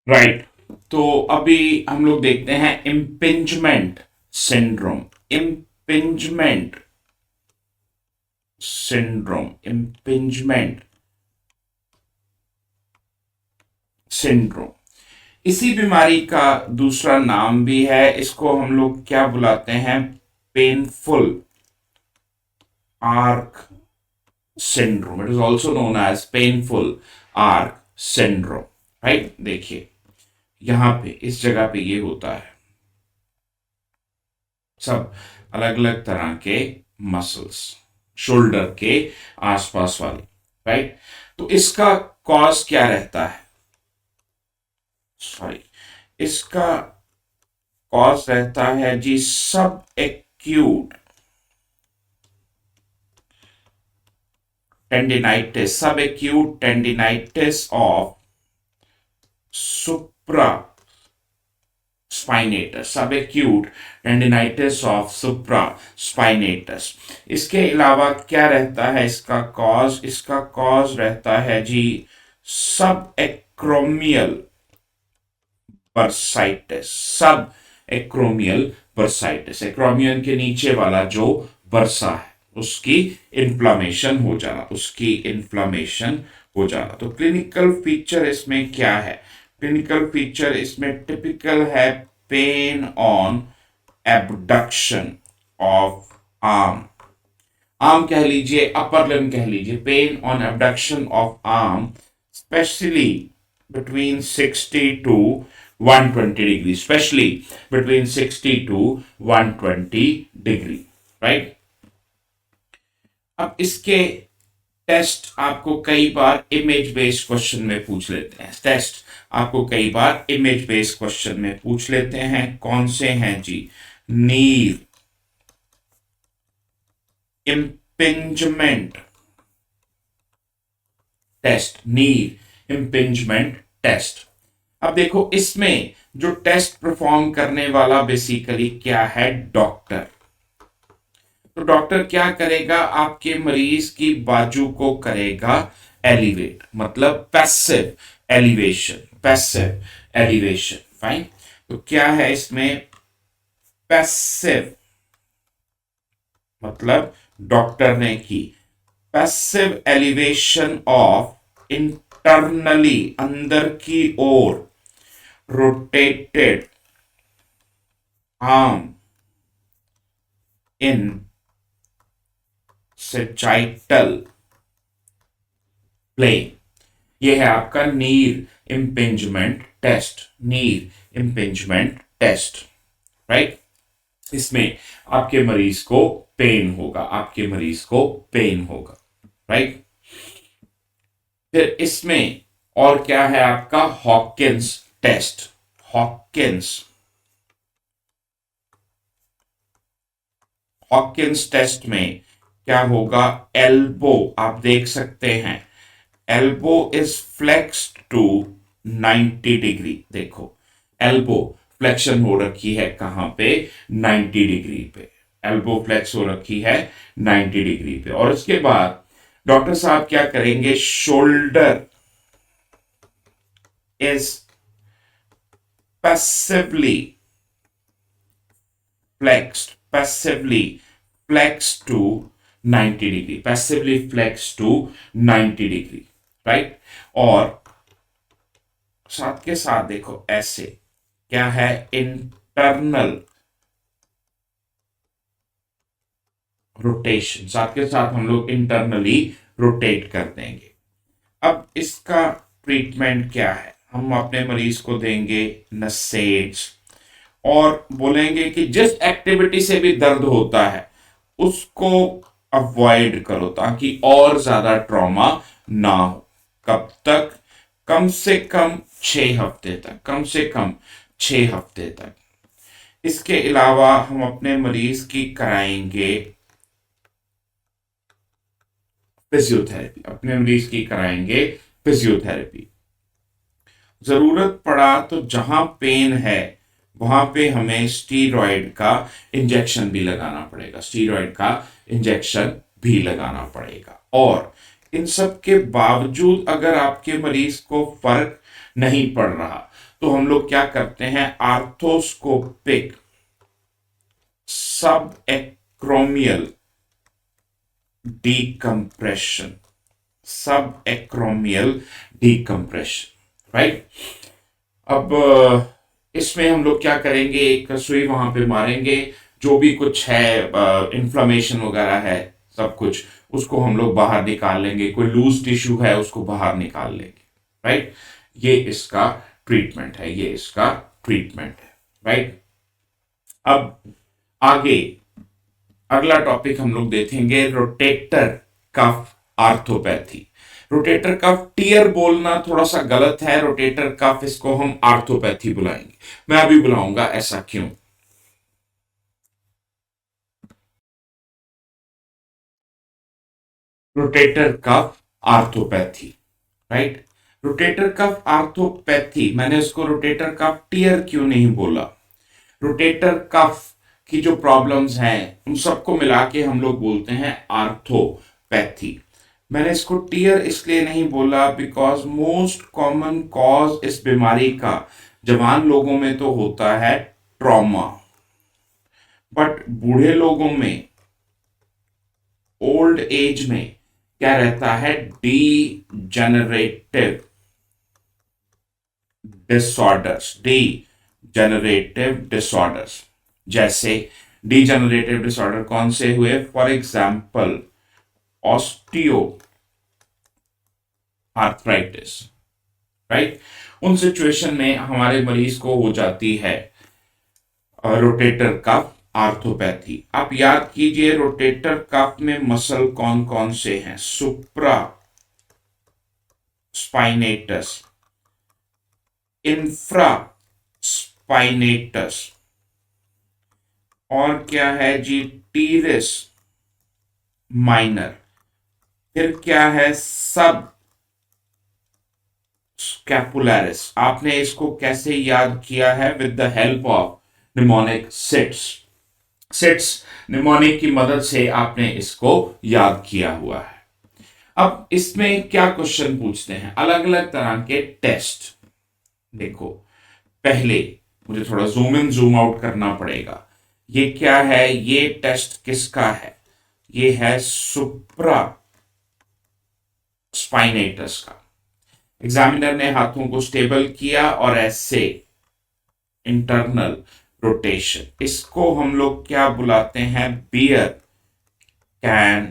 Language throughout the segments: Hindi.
राइट। तो अभी हम लोग देखते हैं impingement syndrome. Impingement syndrome, impingement syndrome. इसी बीमारी का दूसरा नाम भी है, इसको हम लोग क्या बुलाते हैं? Painful arc syndrome. It is also known as painful arc syndrome. Right, देखिए यहां पे इस जगह पे ये होता है, सब अलग अलग तरह के मसल्स शोल्डर के आसपास वाले। राइट, तो इसका कॉज क्या रहता है? सॉरी, इसका कॉज रहता है जी सब एक्यूट टेंडिनाइटिस, सब acute tendinitis of supra spinatus, सब acute tendinitis of supra spinatus. इसके अलावा क्या रहता है इसका कॉज? इसका कॉज रहता है जी सब एक्रोमियल बर्साइटिस, सब एक्रोमियल बर्साइटिस। एक्रोमियन के नीचे वाला जो बर्सा है उसकी इन्फ्लामेशन हो जाना, उसकी इन्फ्लामेशन हो जाना। तो क्लिनिकल फीचर इसमें क्या है? क्लिनिकल फीचर इसमें टिपिकल है pain on abduction of arm, arm कह लीजिए, अपर लिम्ब कह लीजिए, pain on abduction of arm, specially between 60 to 120 degree, especially between 60 to 120 degree, right? अब इसके टेस्ट आपको कई बार इमेज बेस्ड क्वेश्चन में पूछ लेते हैं, टेस्ट आपको कई बार इमेज बेस्ड क्वेश्चन में पूछ लेते हैं। कौन से हैं जी? नीर इम्पिंजमेंट टेस्ट, नीर इम्पिंजमेंट टेस्ट। अब देखो इसमें जो टेस्ट परफॉर्म करने वाला बेसिकली क्या है? डॉक्टर। तो डॉक्टर क्या करेगा? आपके मरीज की बाजू को करेगा एलिवेट, मतलब passive elevation, passive elevation. Fine, तो क्या है इसमें? पैसिव मतलब डॉक्टर ने की पैसिव एलिवेशन ऑफ इंटरनली, अंदर की ओर रोटेटेड आर्म इन सेजाइटल प्लेन। यह है आपका नीर इम्पिंजमेंट टेस्ट, नीर इम्पिंजमेंट टेस्ट। राइट, इसमें आपके मरीज को पेन होगा, आपके मरीज को पेन होगा। राइट, फिर इसमें और क्या है आपका? Hawkins test, Hawkins, Hawkins test में क्या होगा? एल्बो, आप देख सकते हैं elbow is flexed to 90 degree. देखो एल्बो फ्लेक्शन हो रखी है कहां पे? 90 डिग्री पे, एल्बो फ्लेक्स हो रखी है 90 डिग्री पे। और इसके बाद डॉक्टर साहब क्या करेंगे? Shoulder is passively flexed, passively flexed to 90 degree, passively flexed to 90 degree, right? और साथ के साथ देखो ऐसे क्या है? इंटरनल रोटेशन, साथ के साथ हम लोग इंटरनली रोटेट कर देंगे। अब इसका ट्रीटमेंट क्या है? हम अपने मरीज को देंगे नसेड्स और बोलेंगे कि जिस एक्टिविटी से भी दर्द होता है उसको अवॉइड करो ताकि और ज्यादा ट्रॉमा ना हो। कब तक? कम से कम 6 हफ्ते तक, कम से कम 6 हफ्ते तक। इसके अलावा हम अपने मरीज की कराएंगे फिजियोथेरेपी, अपने मरीज की कराएंगे फिजियोथेरेपी। जरूरत पड़ा तो जहां पेन है वहां पे हमें स्टीरॉयड का इंजेक्शन भी लगाना पड़ेगा, स्टीरॉयड का इंजेक्शन भी लगाना पड़ेगा। और इन सब के बावजूद अगर आपके मरीज को फर्क नहीं पड़ रहा तो हम लोग क्या करते हैं, आर्थोस्कोपिक सब एक्रोमियल डीकंप्रेशन, सब एक्रोमियल डीकंप्रेशन, राइट। अब इसमें हम लोग क्या करेंगे, एक सुई वहां पे मारेंगे, जो भी कुछ है इन्फ्लामेशन वगैरह है सब कुछ, उसको हम लोग बाहर निकाल लेंगे, कोई लूज टिश्यू है उसको बाहर निकाल लेंगे, राइट। ये इसका ट्रीटमेंट है, ये इसका ट्रीटमेंट है, राइट। अब आगे अगला टॉपिक हम लोग देखेंगे rotator cuff arthropathy. Rotator cuff tear बोलना थोड़ा सा गलत है, रोटेटर कफ इसको हम आर्थोपैथी बुलाएंगे। मैं अभी बुलाऊंगा ऐसा क्यों। Rotator cuff arthropathy, right. Rotator cuff arthropathy, मैंने इसको रोटेटर कफ टीयर क्यों नहीं बोला। रोटेटर कफ की जो प्रॉब्लम्स हैं उन सबको मिला के हम लोग बोलते हैं आर्थोपैथी। मैंने इसको टीयर इसलिए नहीं बोला बिकॉज मोस्ट कॉमन कॉज इस बीमारी का जवान लोगों में तो होता है ट्रॉमा, बट बूढ़े लोगों में, ओल्ड एज में क्या रहता है, डीजेनरेटिव डिसऑर्डर्स, डीजेनरेटिव डिसऑर्डर्स। जैसे डीजेनरेटिव डिसऑर्डर कौन से हुए, for example osteo arthritis, right. उन सिचुएशन में हमारे मरीज को हो जाती है रोटेटर कफ आर्थोपैथी। आप याद कीजिए रोटेटर कफ में मसल कौन कौन से हैं, सुप्रा स्पाइनेटस, इंफ्रा स्पाइनेटस, और क्या है जी, टीरिस माइनर, फिर क्या है सब स्कैपुलरिस। आपने इसको कैसे याद किया है, with the help of mnemonic SITS, SITS mnemonic की मदद से आपने इसको याद किया हुआ है। अब इसमें क्या क्वेश्चन पूछते हैं, अलग अलग तरह के टेस्ट। देखो पहले मुझे थोड़ा जूम इन जूम आउट करना पड़ेगा। ये क्या है, ये टेस्ट किसका है, ये है सुप्रा स्पाइनेटस का। एग्जामिनर ने हाथों को स्टेबल किया और ऐसे इंटरनल रोटेशन, इसको हम लोग क्या बुलाते हैं, बियर कैन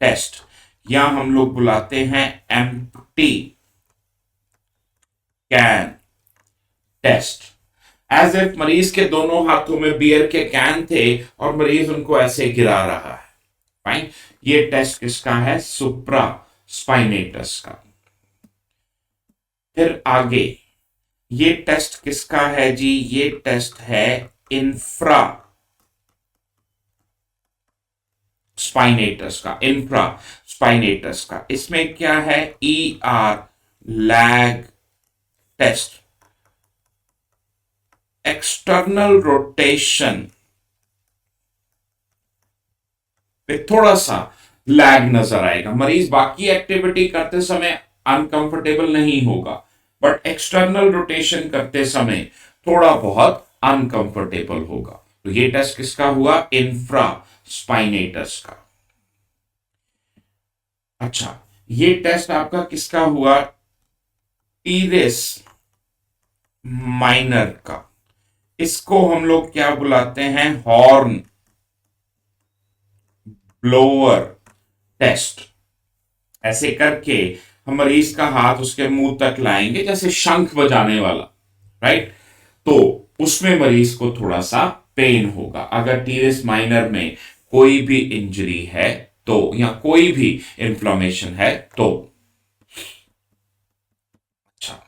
टेस्ट, या हम लोग बुलाते हैं empty can test. As if मरीज के दोनों हाथों में बियर के कैन थे और मरीज उनको ऐसे गिरा रहा है, फाइन। ये टेस्ट किसका है, सुप्रा स्पाइनेटस का। फिर आगे ये टेस्ट किसका है जी, ये टेस्ट है इंफ्रा स्पाइनेटस का, इंफ्रा स्पाइनेटस का। इसमें क्या है, E R lag test, external rotation पे थोड़ा सा लैग नजर आएगा, मरीज बाकी एक्टिविटी करते समय अनकंफर्टेबल नहीं होगा, बट एक्सटर्नल रोटेशन करते समय थोड़ा बहुत अनकंफर्टेबल होगा। तो ये टेस्ट किसका हुआ, इंफ्रा स्पाइनेटस का। अच्छा ये टेस्ट आपका किसका हुआ, टीरेस माइनर का। इसको हम लोग क्या बुलाते हैं, हॉर्न ब्लोअर टेस्ट। ऐसे करके हम मरीज का हाथ उसके मुंह तक लाएंगे जैसे शंख बजाने वाला, राइट। तो उसमें मरीज को थोड़ा सा पेन होगा। अगर टीरेस माइनर में कोई भी इंजरी है तो, या कोई भी इन्फ्लामेशन है तो। अच्छा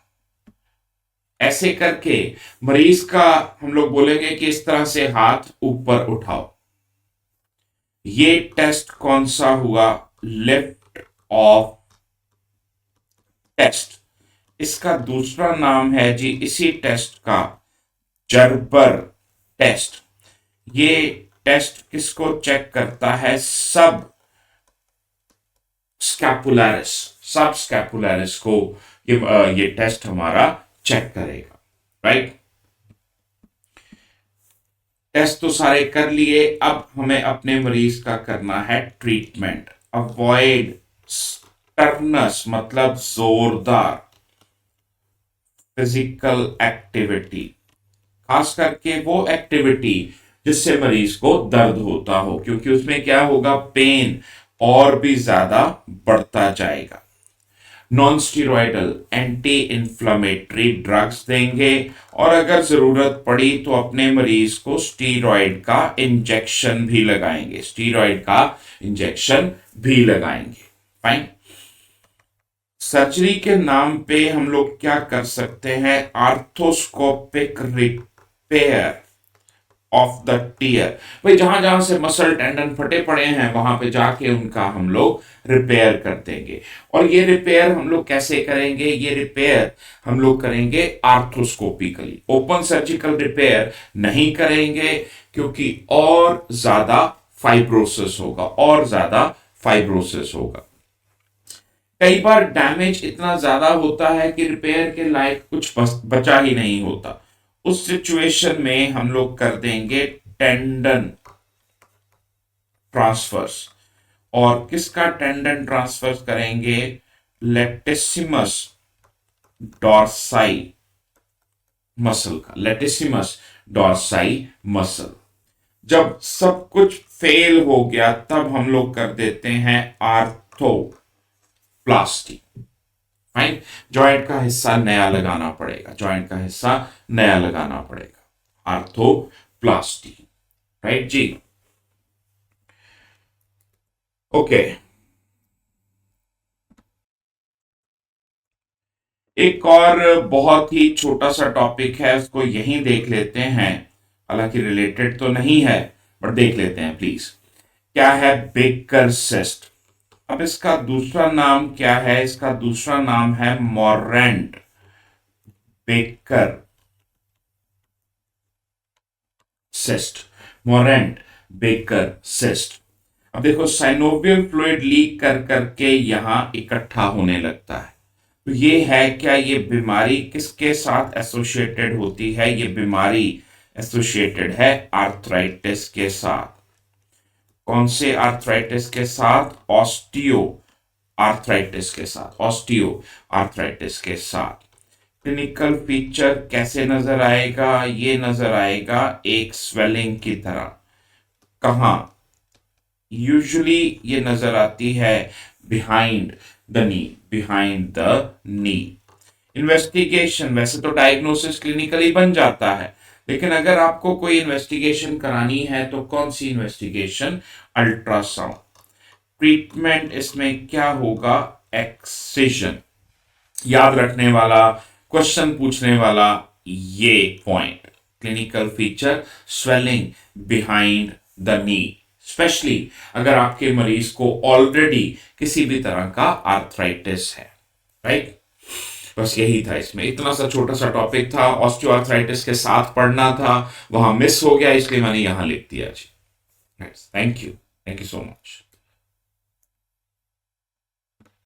ऐसे करके मरीज का हम लोग बोलेंगे कि इस तरह से हाथ ऊपर उठाओ। ये टेस्ट कौन सा हुआ, लिफ्ट ऑफ टेस्ट। इसका दूसरा नाम है जी इसी टेस्ट का, जर्बर टेस्ट। ये टेस्ट किसको चेक करता है, सब स्कैपुलरिस, सब स्कैपुलरिस को ये टेस्ट हमारा चेक करेगा, राइट। टेस्ट तो सारे कर लिए, अब हमें अपने मरीज का करना है ट्रीटमेंट। अवॉइड स्टर्नस मतलब जोरदार फिजिकल एक्टिविटी, खास करके वो एक्टिविटी जिससे मरीज को दर्द होता हो, क्योंकि उसमें क्या होगा, पेन और भी ज्यादा बढ़ता जाएगा। Non steroidal anti inflammatory drugs देंगे, और अगर जरूरत पड़ी तो अपने मरीज को स्टीरॉयड का इंजेक्शन भी लगाएंगे, स्टीरॉयड का इंजेक्शन भी लगाएंगे। फाइन। सर्जरी के नाम पे हम लोग क्या कर सकते हैं, arthroscopic repair of the tear. भाई जहां जहां से मसल टेंडन फटे पड़े हैं वहां पे जाके उनका हम लोग रिपेयर कर देंगे। और ये रिपेयर हम लोग कैसे करेंगे, ये रिपेयर हम लोग करेंगे आर्थोस्कोपिकली, ओपन सर्जिकल रिपेयर नहीं करेंगे, क्योंकि और ज्यादा फाइब्रोसिस होगा, और ज्यादा फाइब्रोसिस होगा। कई बार डैमेज इतना ज्यादा होता है कि रिपेयर के लायक कुछ बचा ही नहीं होता। उस सिचुएशन में हम लोग कर देंगे टेंडन ट्रांसफर्स। और किसका टेंडन ट्रांसफर करेंगे, लेटिसिमस डॉर्साई मसल का, लेटिसिमस डॉर्साई मसल। जब सब कुछ फेल हो गया तब हम लोग कर देते हैं आर्थोप्लास्टी। राइट, जॉइंट का हिस्सा नया लगाना पड़ेगा, जॉइंट का हिस्सा नया लगाना पड़ेगा, आर्थोप्लास्टी। राइट जी, ओके। एक और बहुत ही छोटा सा टॉपिक है, उसको यहीं देख लेते हैं, हालांकि रिलेटेड तो नहीं है बट देख लेते हैं प्लीज। क्या है बेकर सिस्ट। अब इसका दूसरा नाम क्या है, इसका दूसरा नाम है मोरेंट बेकर सिस्ट, मोरेंट बेकर सिस्ट। अब देखो साइनोवियल फ्लूइड लीक कर करके यहां इकट्ठा होने लगता है। तो ये है, क्या ये बीमारी किसके साथ एसोसिएटेड होती है, ये बीमारी एसोसिएटेड है आर्थराइटिस के साथ। कौन से आर्थराइटिस के साथ, ऑस्टियो आर्थराइटिस के साथ, ऑस्टियो आर्थराइटिस के साथ। क्लिनिकल फीचर कैसे नजर आएगा, ये नजर आएगा एक स्वेलिंग की तरह। कहां यूजुअली ये नजर आती है, behind the knee, behind the knee. Investigation, वैसे तो डायग्नोसिस क्लिनिकली बन जाता है, लेकिन अगर आपको कोई इन्वेस्टिगेशन करानी है तो कौन सी इन्वेस्टिगेशन, अल्ट्रासाउंड। ट्रीटमेंट इसमें क्या होगा, एक्सिजन। याद रखने वाला, क्वेश्चन पूछने वाला ये point, clinical feature swelling behind the knee, specially अगर आपके मरीज को ऑलरेडी किसी भी तरह का आर्थराइटिस है। राइट, बस यही था, इसमें इतना सा छोटा सा टॉपिक था, ऑस्टियोआर्थराइटिस के साथ पढ़ना था, वहां मिस हो गया, इसलिए मैंने यहां लिख दिया जी। Thank you so much.